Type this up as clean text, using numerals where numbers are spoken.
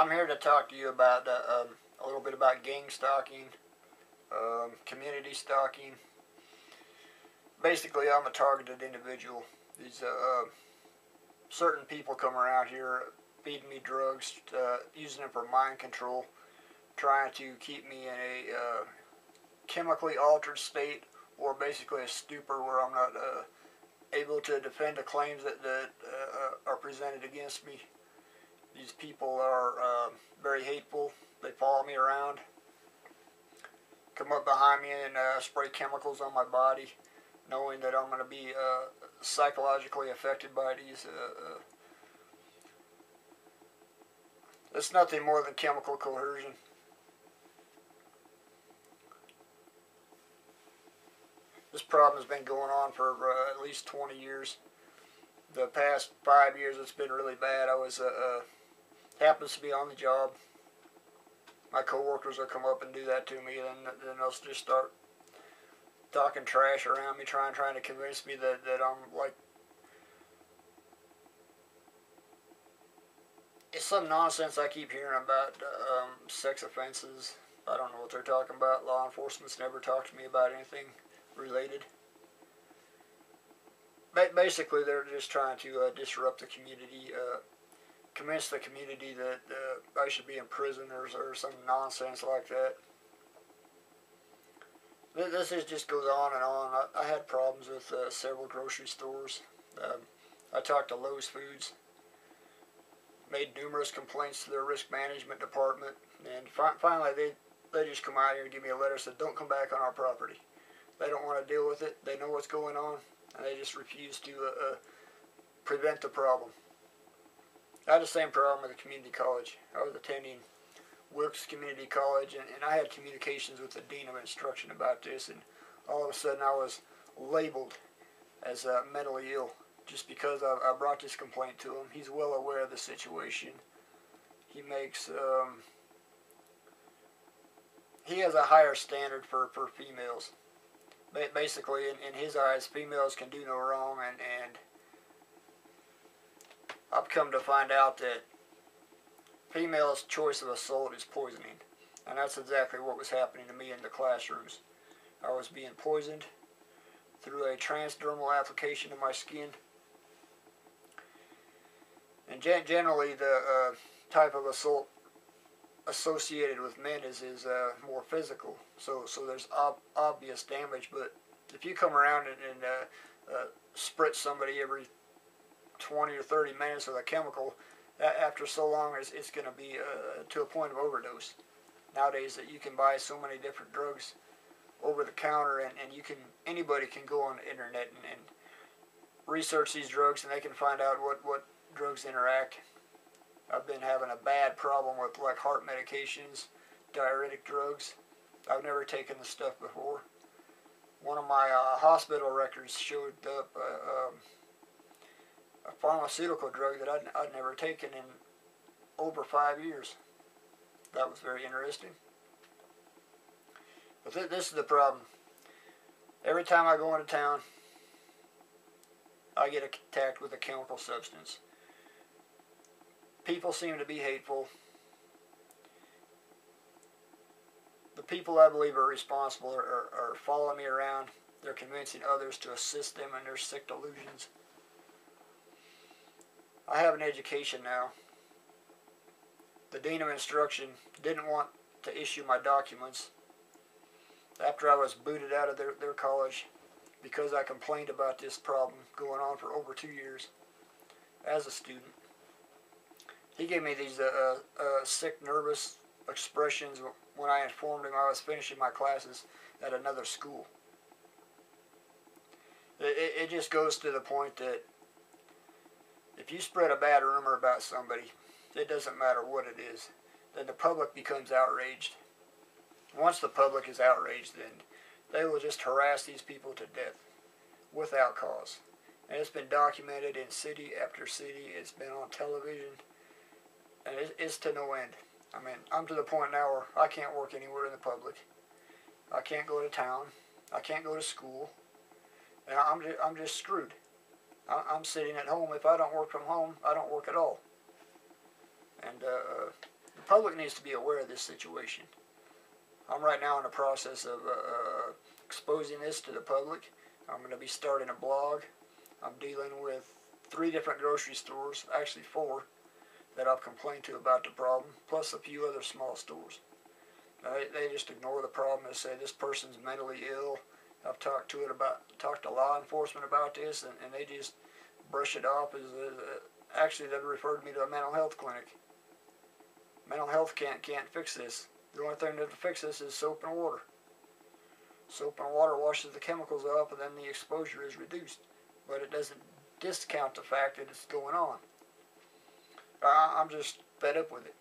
I'm here to talk to you about a little bit about gang stalking, community stalking. Basically, I'm a targeted individual. These certain people come around here feeding me drugs, using them for mind control, trying to keep me in a chemically altered state, or basically a stupor where I'm not able to defend the claims that are presented against me. These people are very hateful. They follow me around, come up behind me and spray chemicals on my body, knowing that I'm going to be psychologically affected by these. It's nothing more than chemical coercion. This problem has been going on for at least 20 years. The past 5 years it's been really bad. I was happens to be on the job. My coworkers will come up and do that to me, and then they'll just start talking trash around me, trying to convince me that I'm like, it's some nonsense I keep hearing about sex offenses. I don't know what they're talking about. Law enforcement's never talked to me about anything related. Basically, they're just trying to disrupt the community, convince the community that I should be in prison or some nonsense like that. This just goes on and on. I had problems with several grocery stores. I talked to Lowe's Foods, made numerous complaints to their risk management department, and finally they just come out here and give me a letter that said, don't come back on our property. They don't want to deal with it. They know what's going on, and they just refuse to prevent the problem. I had the same problem with the community college. I was attending Wilkes Community College, and I had communications with the dean of instruction about this, and all of a sudden I was labeled as mentally ill just because I brought this complaint to him. He's well aware of the situation. He makes he has a higher standard for females. Basically, in his eyes, females can do no wrong, and I've come to find out that females' choice of assault is poisoning, and that's exactly what was happening to me in the classrooms. I was being poisoned through a transdermal application to my skin, and generally the type of assault associated with men is more physical, so there's obvious damage. But if you come around and spritz somebody every 20 or 30 minutes with a chemical, after so long it's going to be to a point of overdose. Nowadays that you can buy so many different drugs over the counter, and anybody can go on the internet and research these drugs, and they can find out what drugs interact. I've been having a bad problem with like heart medications, diuretic drugs. I've never taken the stuff before. One of my hospital records showed up a pharmaceutical drug that I'd never taken in over 5 years. That was very interesting. But this is the problem. Every time I go into town, I get attacked with a chemical substance. People seem to be hateful. The people I believe are responsible are following me around. They're convincing others to assist them in their sick delusions. I have an education now. The dean of instruction didn't want to issue my documents after I was booted out of their college because I complained about this problem going on for over 2 years as a student. He gave me these sick, nervous expressions when I informed him I was finishing my classes at another school. It just goes to the point that if you spread a bad rumor about somebody, it doesn't matter what it is, then the public becomes outraged. Once the public is outraged, then they will just harass these people to death without cause. And it's been documented in city after city. It's been on television. And it's to no end. I mean, I'm to the point now where I can't work anywhere in the public. I can't go to town. I can't go to school. And I'm just screwed. I'm sitting at home. If I don't work from home, I don't work at all. And The public needs to be aware of this situation. I'm right now in the process of exposing this to the public. I'm going to be starting a blog. I'm dealing with 3 different grocery stores, actually 4, that I've complained to about the problem, plus a few other small stores. They just ignore the problem and say this person's mentally ill. I've talked to law enforcement about this, and they just brush it off as actually they've referred me to a mental health clinic. Mental health can't fix this. The only thing that will fix this is soap and water. Soap and water washes the chemicals off, and then the exposure is reduced. But it doesn't discount the fact that it's going on. I'm just fed up with it.